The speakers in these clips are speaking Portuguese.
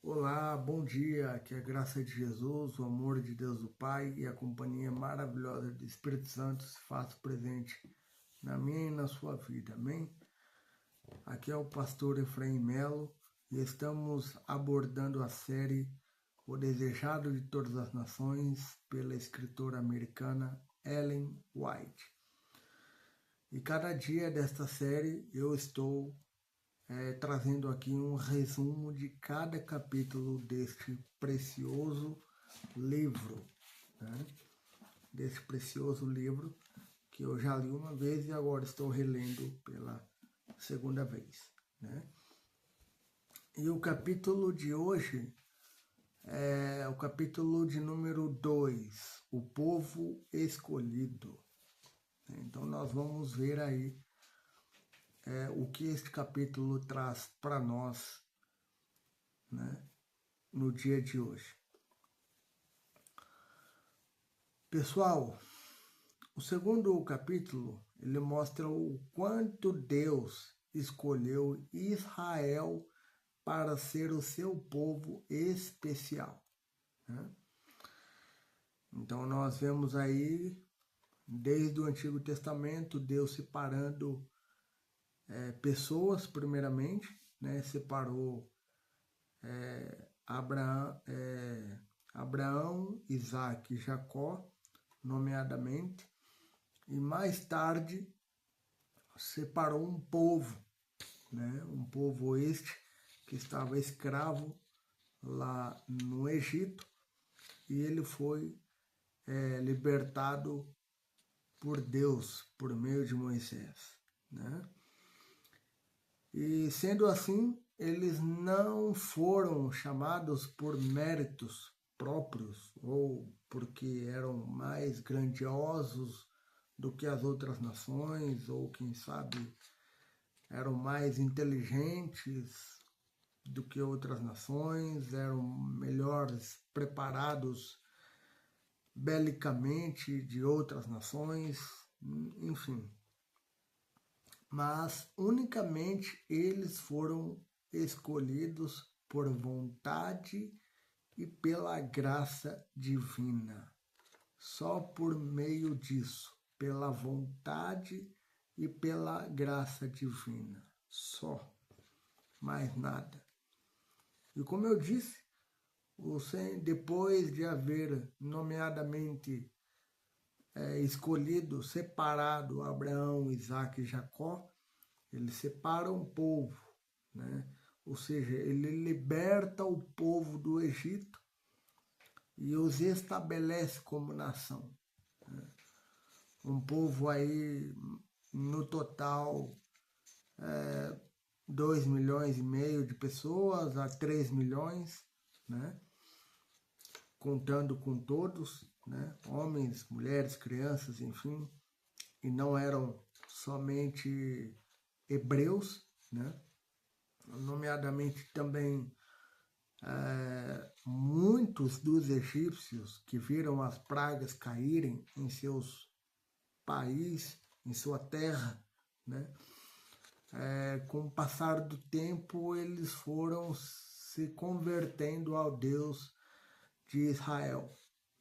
Olá, bom dia, que a graça de Jesus, o amor de Deus o Pai e a companhia maravilhosa do Espírito Santo se faça presente na minha e na sua vida, amém? Aqui é o pastor Efraim Melo e estamos abordando a série O Desejado de Todas as Nações pela escritora americana Ellen White. E cada dia desta série eu estou trazendo aqui um resumo de cada capítulo deste precioso livro, né? Desse precioso livro que eu já li uma vez e agora estou relendo pela segunda vez, né? E o capítulo de hoje é o capítulo de número 2, O Povo Escolhido. Então nós vamos ver aí o que este capítulo traz para nós, né, no dia de hoje. Pessoal, o segundo capítulo, ele mostra o quanto Deus escolheu Israel para ser o seu povo especial, né? Então nós vemos aí, desde o Antigo Testamento, Deus separando pessoas, primeiramente, né? Separou Abraão, Isaac e Jacó, nomeadamente, e mais tarde separou um povo, né? Um povo este que estava escravo lá no Egito, e ele foi libertado por Deus por meio de Moisés, né? E sendo assim, eles não foram chamados por méritos próprios ou porque eram mais grandiosos do que as outras nações, ou quem sabe eram mais inteligentes do que outras nações, eram melhores preparados belicamente de outras nações, enfim. Mas unicamente eles foram escolhidos por vontade e pela graça divina. Só por meio disso, pela vontade e pela graça divina. Só, mais nada. E como eu disse, depois de haver nomeadamente escolhido, separado Abraão, Isaac e Jacó, ele separa um povo, né? Ou seja, ele liberta o povo do Egito e os estabelece como nação, né? Um povo aí, no total, 2,5 milhões de pessoas a 3 milhões, né? Contando com todos, né? Homens, mulheres, crianças, enfim, e não eram somente hebreus, né? Nomeadamente também muitos dos egípcios que viram as pragas caírem em seus países, em sua terra, né? Com o passar do tempo, eles foram se convertendo ao Deus de Israel,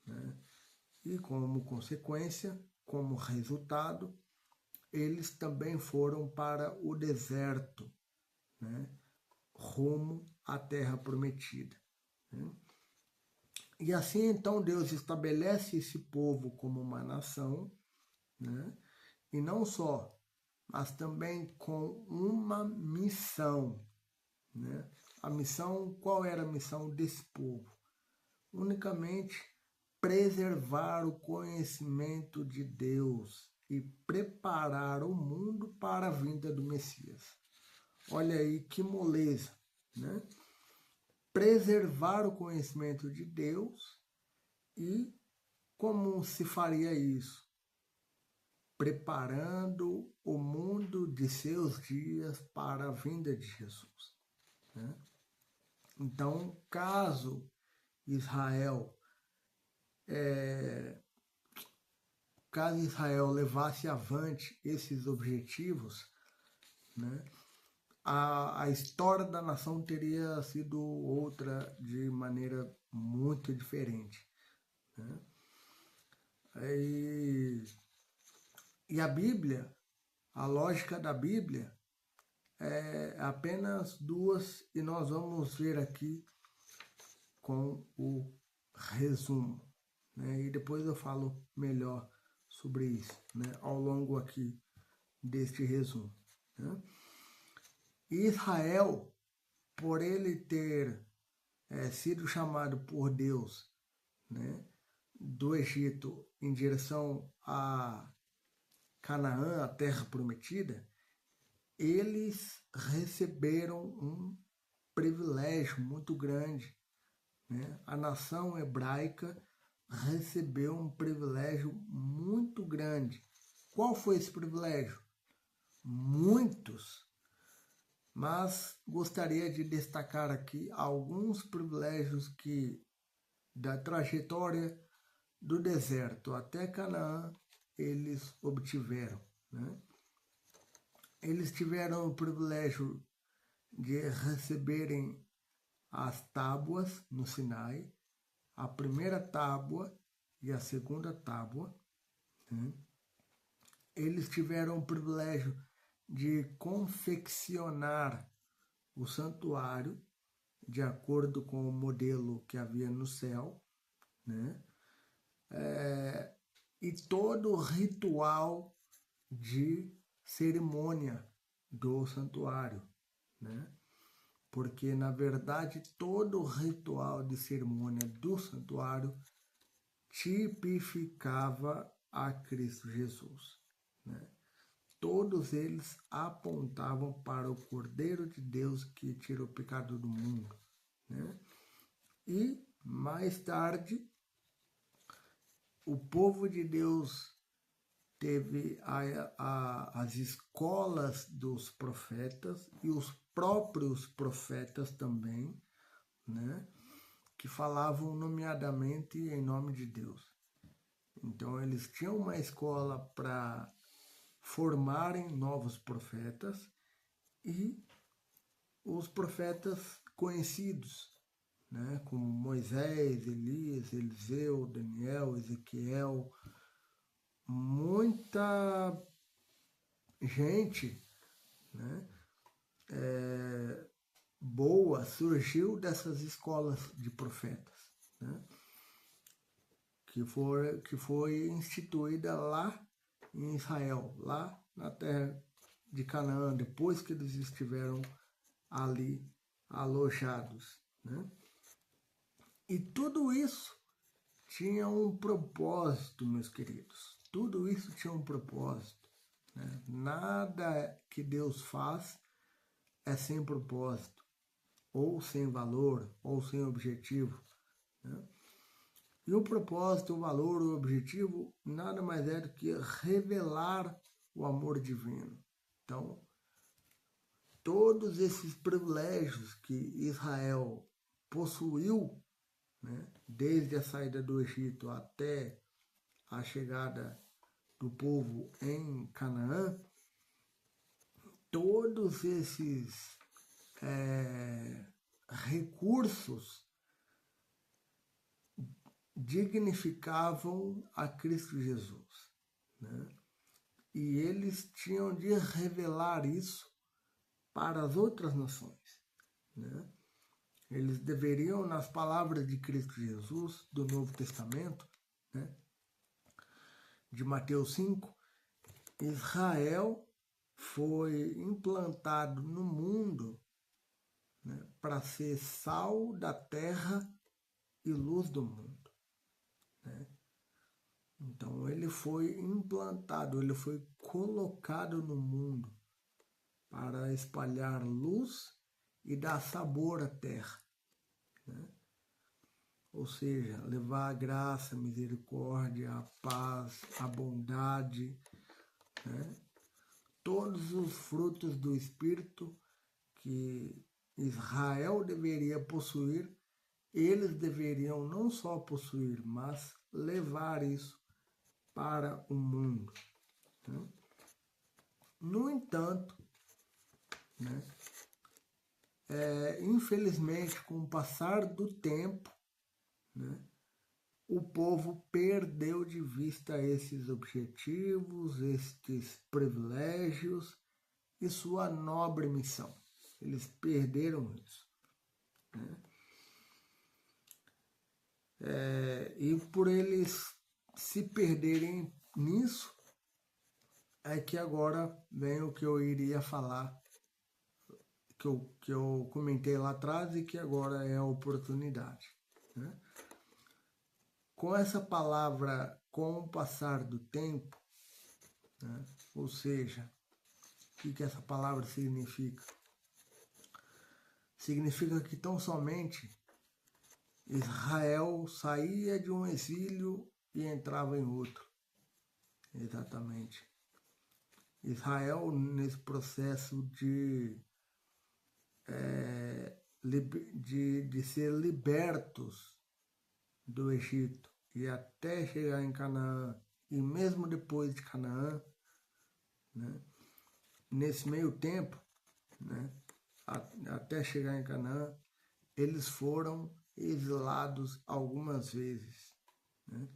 né? E como consequência, como resultado, eles também foram para o deserto, né? Rumo à terra prometida, né? E assim então Deus estabelece esse povo como uma nação, né? E não só, mas também com uma missão, né? A missão, qual era a missão desse povo? Unicamente preservar o conhecimento de Deus e preparar o mundo para a vinda do Messias. Olha aí que moleza, né? Preservar o conhecimento de Deus. E como se faria isso? Preparando o mundo de seus dias para a vinda de Jesus, né? Então, caso Israel levasse avante esses objetivos, né, a história da nação teria sido outra de maneira muito diferente, né? E a Bíblia, a lógica da Bíblia é apenas duas, e nós vamos ver aqui com o resumo, né? E depois eu falo melhor sobre isso, né? Ao longo aqui deste resumo, né? Israel, por ele ter sido chamado por Deus, né, do Egito em direção a Canaã, a terra prometida, eles receberam um privilégio muito grande, né? A nação hebraica recebeu um privilégio muito grande. Qual foi esse privilégio? Muitos, mas gostaria de destacar aqui alguns privilégios que da trajetória do deserto até Canaã eles obtiveram, né? Eles tiveram o privilégio de receberem as tábuas no Sinai, a primeira tábua e a segunda tábua, né? Eles tiveram o privilégio de confeccionar o santuário de acordo com o modelo que havia no céu, né? E todo o ritual de cerimônia do santuário, né? Porque, na verdade, todo o ritual de cerimônia do santuário tipificava a Cristo Jesus, né? Todos eles apontavam para o Cordeiro de Deus que tira o pecado do mundo, né? E, mais tarde, o povo de Deus teve as escolas dos profetas e os próprios profetas também, né, que falavam nomeadamente em nome de Deus. Então eles tinham uma escola para formarem novos profetas e os profetas conhecidos, né, como Moisés, Elias, Eliseu, Daniel, Ezequiel. Muita gente, né, boa surgiu dessas escolas de profetas, né, que foi instituída lá em Israel, lá na terra de Canaã, depois que eles estiveram ali alojados, né? E tudo isso tinha um propósito, meus queridos. Tudo isso tinha um propósito, né? Nada que Deus faz é sem propósito, ou sem valor, ou sem objetivo, né? E o propósito, o valor, o objetivo, nada mais é do que revelar o amor divino. Então, todos esses privilégios que Israel possuiu, né, desde a saída do Egito até a chegada do povo em Canaã, todos esses recursos dignificavam a Cristo Jesus, né? E eles tinham de revelar isso para as outras nações, né? Eles deveriam, nas palavras de Cristo Jesus, do Novo Testamento, né, de Mateus 5, Israel foi implantado no mundo, né, para ser sal da terra e luz do mundo, né? Então ele foi implantado, ele foi colocado no mundo para espalhar luz e dar sabor à terra, né? Ou seja, levar a graça, a misericórdia, a paz, a bondade, né? Todos os frutos do Espírito que Israel deveria possuir, eles deveriam não só possuir, mas levar isso para o mundo, né? No entanto, né, infelizmente, com o passar do tempo, né, o povo perdeu de vista esses objetivos, estes privilégios e sua nobre missão. Eles perderam isso. Né? E por eles se perderem nisso, é que agora vem o que eu iria falar, que eu comentei lá atrás e que agora é a oportunidade. Né? Com essa palavra, com o passar do tempo, né? Ou seja, o que essa palavra significa? Significa que tão somente Israel saía de um exílio e entrava em outro. Exatamente. Israel, nesse processo de ser libertos do Egito e até chegar em Canaã, e mesmo depois de Canaã, né, nesse meio tempo, né, até chegar em Canaã, eles foram exilados algumas vezes. Né?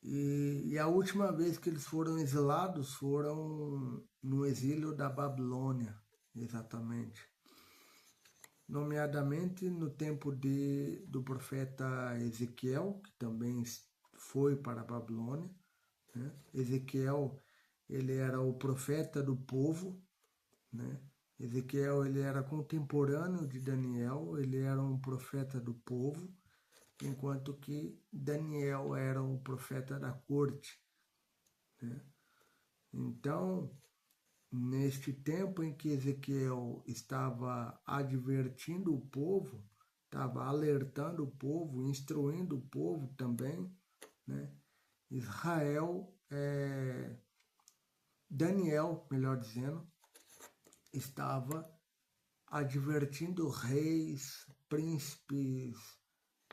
E a última vez que eles foram exilados foram no exílio da Babilônia, exatamente. Nomeadamente no tempo do profeta Ezequiel, que também foi para a Babilônia. Né? Ezequiel, ele era o profeta do povo, né? Ezequiel, ele era contemporâneo de Daniel, ele era um profeta do povo, enquanto que Daniel era um profeta da corte. Né? Então, neste tempo em que Ezequiel estava advertindo o povo, estava alertando o povo, instruindo o povo também, né? Daniel, melhor dizendo, estava advertindo reis, príncipes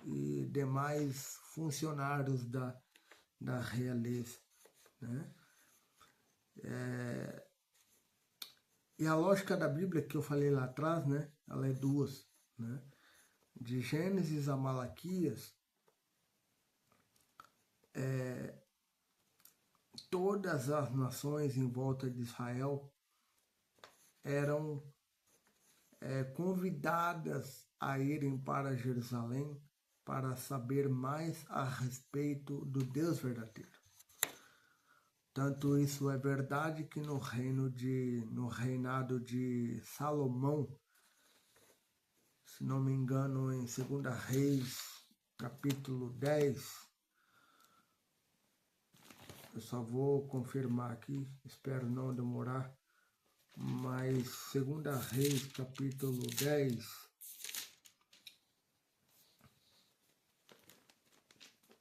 e demais funcionários da realeza. Né? E a lógica da Bíblia que eu falei lá atrás, né, ela é duas. Né? De Gênesis a Malaquias, todas as nações em volta de Israel eram convidadas a irem para Jerusalém para saber mais a respeito do Deus verdadeiro. Tanto isso é verdade que no reinado de Salomão, se não me engano, em 2 Reis, capítulo 10, eu só vou confirmar aqui, espero não demorar, mas 2 Reis, capítulo 10,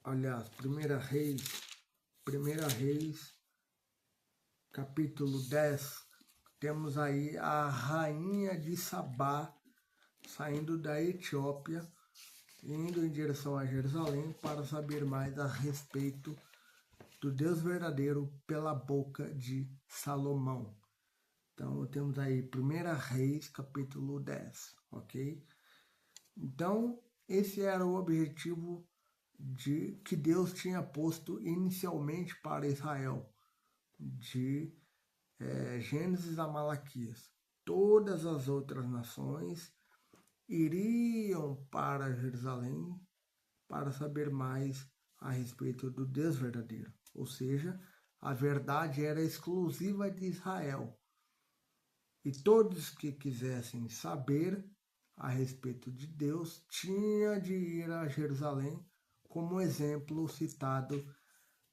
aliás, 1 Reis, capítulo 10, temos aí a rainha de Sabá saindo da Etiópia, indo em direção a Jerusalém para saber mais a respeito do Deus verdadeiro pela boca de Salomão. Então, temos aí 1 Reis, capítulo 10, ok? Então, esse era o objetivo que Deus tinha posto inicialmente para Israel, de Gênesis a Malaquias. Todas as outras nações iriam para Jerusalém para saber mais a respeito do Deus verdadeiro. Ou seja, a verdade era exclusiva de Israel. E todos que quisessem saber a respeito de Deus tinham de ir a Jerusalém, como exemplo citado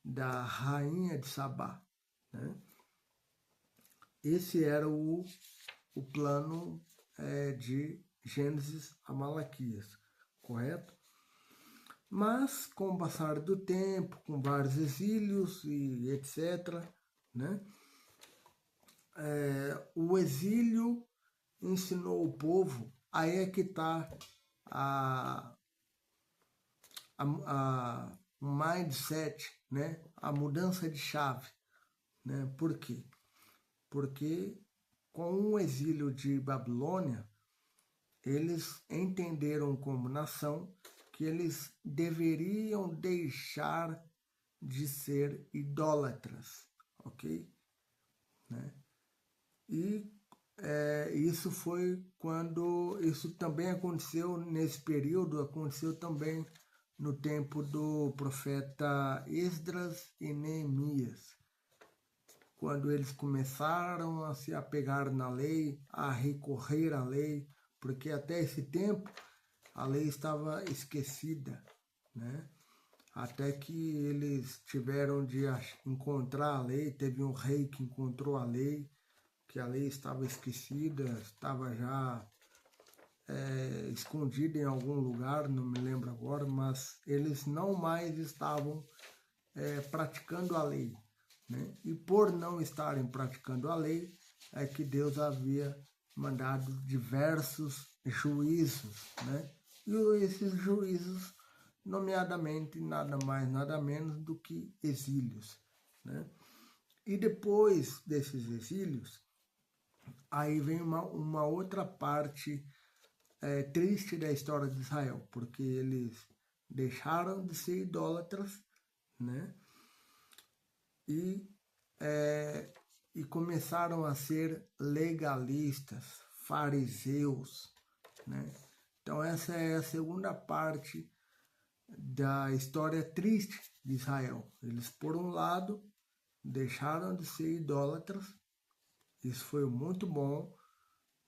da rainha de Sabá. Né? Esse era o plano de Gênesis a Malaquias, correto? Mas, com o passar do tempo, com vários exílios e etc., né? O exílio ensinou o povo, aí é que está o mindset, né? A mudança de chave. Né? Por quê? Porque com o exílio de Babilônia, eles entenderam como nação que eles deveriam deixar de ser idólatras, ok? Né? E isso foi quando, isso também aconteceu nesse período, aconteceu também no tempo do profeta Esdras e Neemias, quando eles começaram a se apegar na lei, a recorrer à lei, porque até esse tempo a lei estava esquecida, né? Até que eles tiveram de encontrar a lei, teve um rei que encontrou a lei, que a lei estava esquecida, estava já escondida em algum lugar, não me lembro agora, mas eles não mais estavam praticando a lei, né? E por não estarem praticando a lei, é que Deus havia mandado diversos juízos, né? E esses juízos, nomeadamente, nada mais, nada menos do que exílios, né? E depois desses exílios, aí vem uma outra parte triste da história de Israel, porque eles deixaram de ser idólatras, né? E, e começaram a ser legalistas, fariseus, né? Então essa é a segunda parte da história triste de Israel. Eles, por um lado, deixaram de ser idólatras. Isso foi muito bom,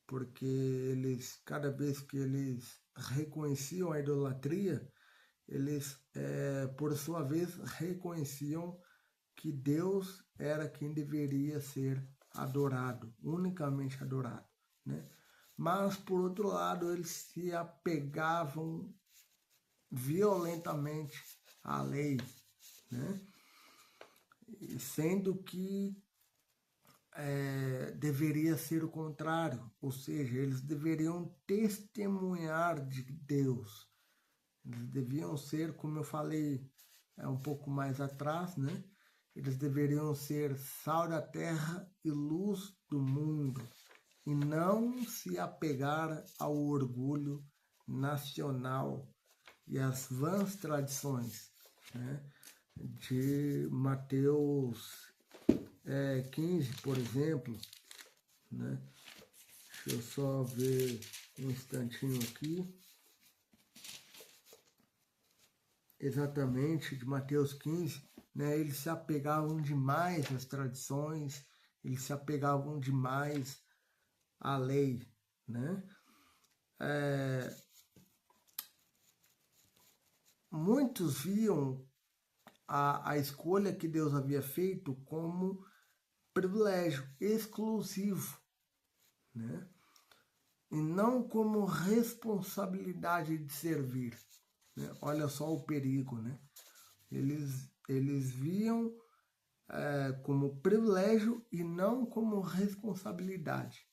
porque eles, cada vez que eles reconheciam a idolatria, eles, por sua vez, reconheciam que Deus era quem deveria ser adorado, unicamente adorado, né? Mas, por outro lado, eles se apegavam violentamente à lei, né? Sendo que deveria ser o contrário, ou seja, eles deveriam testemunhar de Deus, eles deviam ser, como eu falei um pouco mais atrás, né? Eles deveriam ser sal da terra e luz do mundo, e não se apegar ao orgulho nacional e às vãs tradições, né? De Mateus 15, por exemplo, né? Deixa eu só ver um instantinho aqui. Exatamente, de Mateus 15, né? Eles se apegavam demais às tradições, eles se apegavam demais à lei, né? Muitos viam a escolha que Deus havia feito como privilégio exclusivo, né? E não como responsabilidade de servir, né? Olha só o perigo, né? Eles viam como privilégio e não como responsabilidade,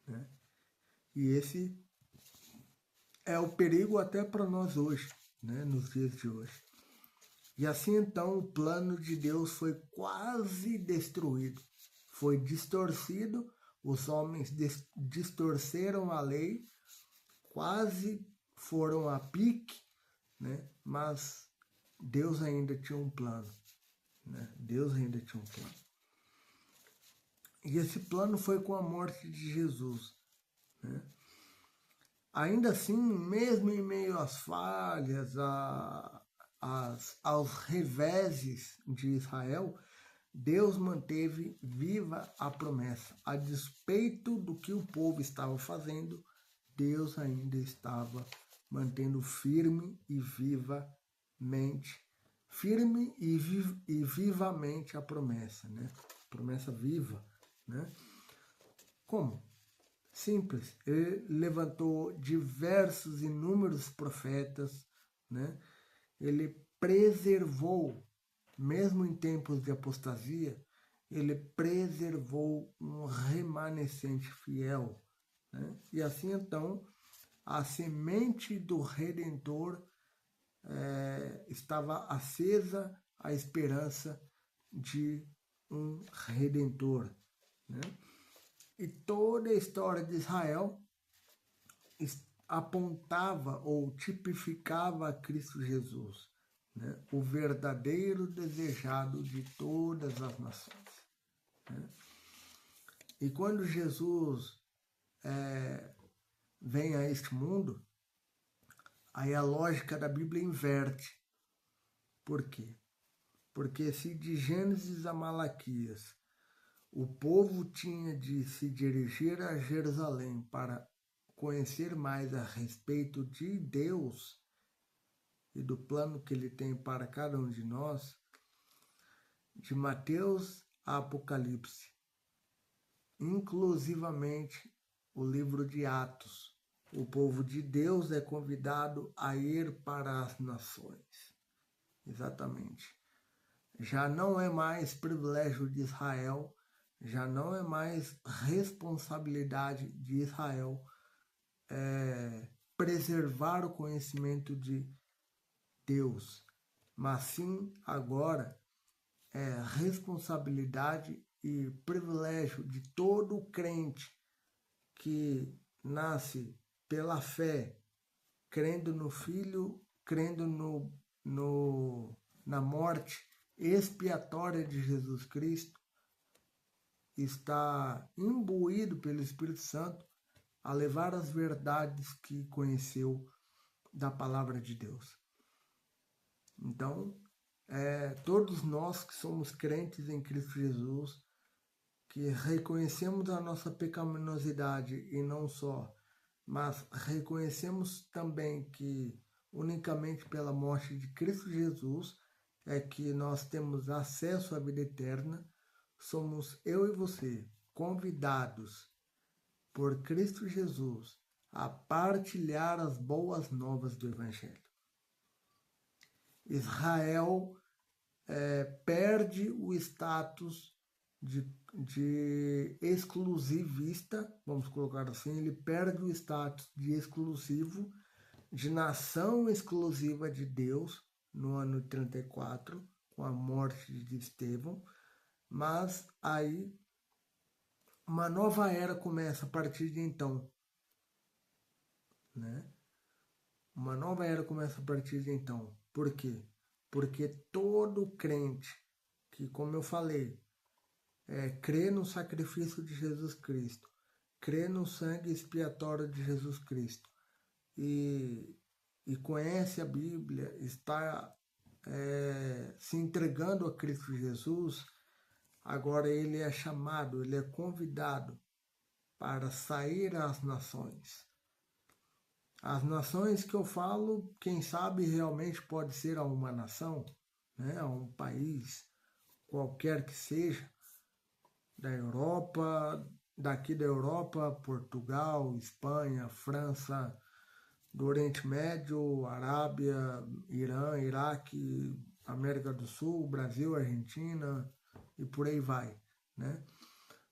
né? E esse é o perigo até para nós hoje, né? Nos dias de hoje. E assim então o plano de Deus foi quase destruído, foi distorcido, os homens distorceram a lei, quase foram a pique, né? Mas Deus ainda tinha um plano, né? Deus ainda tinha um plano. E esse plano foi com a morte de Jesus, né? Ainda assim, mesmo em meio às falhas, aos reveses de Israel, Deus manteve viva a promessa. A despeito do que o povo estava fazendo, Deus ainda estava mantendo firme e vivamente a promessa, né? Promessa viva, né? Como? Simples. Ele levantou diversos, inúmeros profetas, né? Ele preservou, mesmo em tempos de apostasia, ele preservou um remanescente fiel, né? E assim então, a semente do Redentor estava acesa a esperança de um Redentor, né? E toda a história de Israel apontava ou tipificava a Cristo Jesus, né? O verdadeiro desejado de todas as nações, né? E quando Jesus vem a este mundo, aí a lógica da Bíblia inverte. Por quê? Porque se de Gênesis a Malaquias o povo tinha de se dirigir a Jerusalém para conhecer mais a respeito de Deus e do plano que ele tem para cada um de nós, de Mateus a Apocalipse, inclusivamente o livro de Atos, o povo de Deus é convidado a ir para as nações. Exatamente. Já não é mais privilégio de Israel, já não é mais responsabilidade de Israel preservar o conhecimento de Deus, mas sim agora é responsabilidade e privilégio de todo crente que nasce pela fé, crendo no Filho, crendo na morte expiatória de Jesus Cristo, está imbuído pelo Espírito Santo a levar as verdades que conheceu da palavra de Deus. Então, todos nós que somos crentes em Cristo Jesus, que reconhecemos a nossa pecaminosidade e não só, mas reconhecemos também que unicamente pela morte de Cristo Jesus é que nós temos acesso à vida eterna, somos eu e você convidados por Cristo Jesus a partilhar as boas novas do Evangelho. Israel perde o status de exclusivista, vamos colocar assim, ele perde o status de exclusivo, de nação exclusiva de Deus, no ano 34, com a morte de Estevão, mas aí uma nova era começa a partir de então, né? Uma nova era começa a partir de então. Por quê? Porque todo crente que, como eu falei, crê no sacrifício de Jesus Cristo, crê no sangue expiatório de Jesus Cristo e conhece a Bíblia, está se entregando a Cristo Jesus, agora ele é chamado, ele é convidado para sair às nações. As nações que eu falo, quem sabe realmente pode ser a uma nação, né, a um país, qualquer que seja, da Europa, daqui da Europa, Portugal, Espanha, França, do Oriente Médio, Arábia, Irã, Iraque, América do Sul, Brasil, Argentina e por aí vai, né?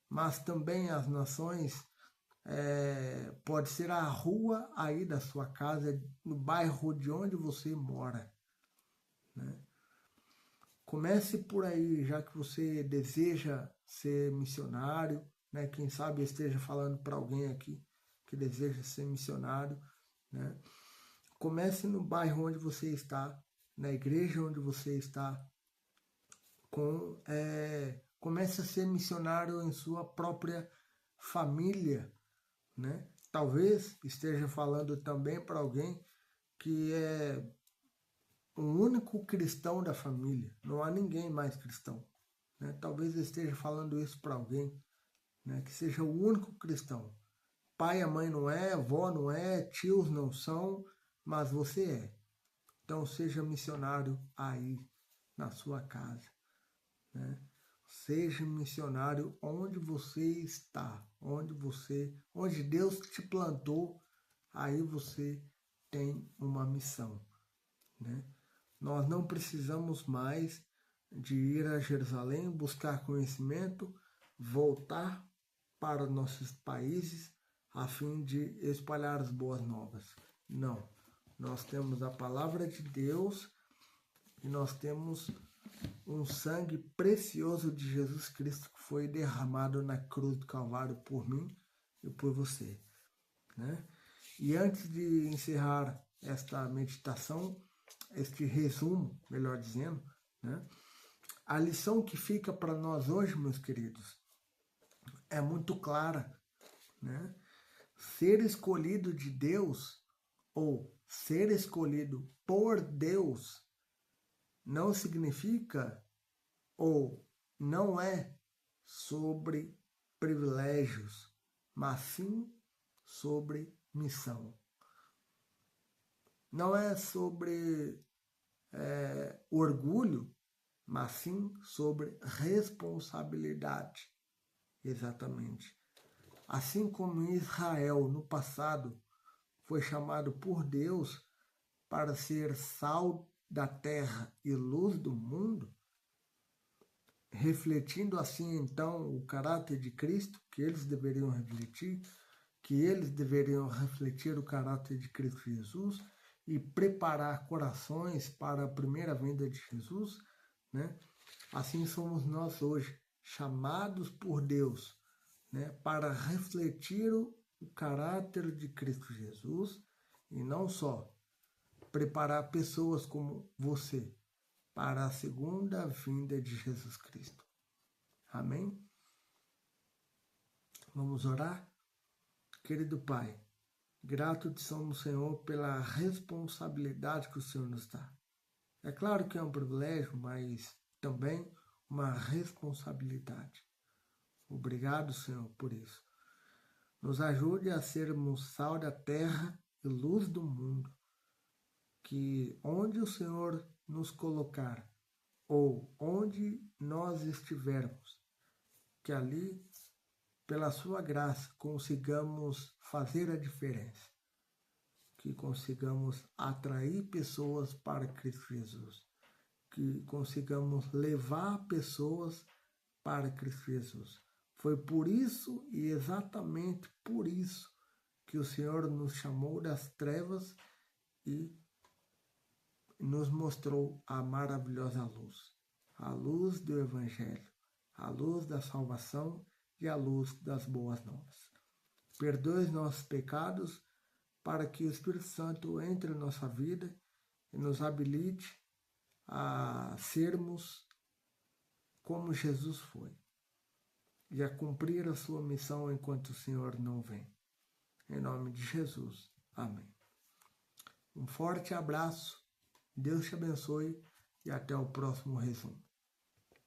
Mas também as nações, pode ser a rua aí da sua casa, no bairro de onde você mora, né? Comece por aí, já que você deseja ser missionário, né? Quem sabe eu esteja falando para alguém aqui que deseja ser missionário, né? Comece no bairro onde você está, na igreja onde você está, comece a ser missionário em sua própria família, né? Talvez esteja falando também para alguém que é o único cristão da família, não há ninguém mais cristão, né? Talvez esteja falando isso para alguém, né, que seja o único cristão. Pai e mãe não é, avó não é, tios não são, mas você é. Então seja missionário aí na sua casa, né? Seja missionário onde você está, onde Deus te plantou, aí você tem uma missão, né? Nós não precisamos mais de ir a Jerusalém, buscar conhecimento, voltar para nossos países a fim de espalhar as boas novas. Não. Nós temos a palavra de Deus e nós temos um sangue precioso de Jesus Cristo que foi derramado na cruz do Calvário por mim e por você, né? E antes de encerrar esta meditação, este resumo, melhor dizendo, né? A lição que fica para nós hoje, meus queridos, é muito clara, né? Ser escolhido de Deus ou ser escolhido por Deus não significa ou não é sobre privilégios, mas sim sobre missão. Não é sobre orgulho, mas sim sobre responsabilidade. Exatamente. Assim como Israel no passado foi chamado por Deus para ser sal da terra e luz do mundo, refletindo assim então o caráter de Cristo, que eles deveriam refletir, que eles deveriam refletir o caráter de Cristo Jesus e preparar corações para a primeira vinda de Jesus, né? Assim somos nós hoje, chamados por Deus, né, para refletir o caráter de Cristo Jesus e não só preparar pessoas como você para a segunda vinda de Jesus Cristo. Amém? Vamos orar? Querido Pai, grato te somos, Senhor, pela responsabilidade que o Senhor nos dá. É claro que é um privilégio, mas também uma responsabilidade. Obrigado, Senhor, por isso. Nos ajude a sermos sal da terra e luz do mundo, que onde o Senhor nos colocar, ou onde nós estivermos, que ali, pela sua graça, consigamos fazer a diferença, que consigamos atrair pessoas para Cristo Jesus, que consigamos levar pessoas para Cristo Jesus. Foi por isso e exatamente por isso que o Senhor nos chamou das trevas e nos mostrou a maravilhosa luz, a luz do Evangelho, a luz da salvação e a luz das boas novas. Perdoe os nossos pecados para que o Espírito Santo entre em nossa vida e nos habilite a sermos como Jesus foi e a cumprir a sua missão enquanto o Senhor não vem. Em nome de Jesus. Amém. Um forte abraço, Deus te abençoe e até o próximo resumo.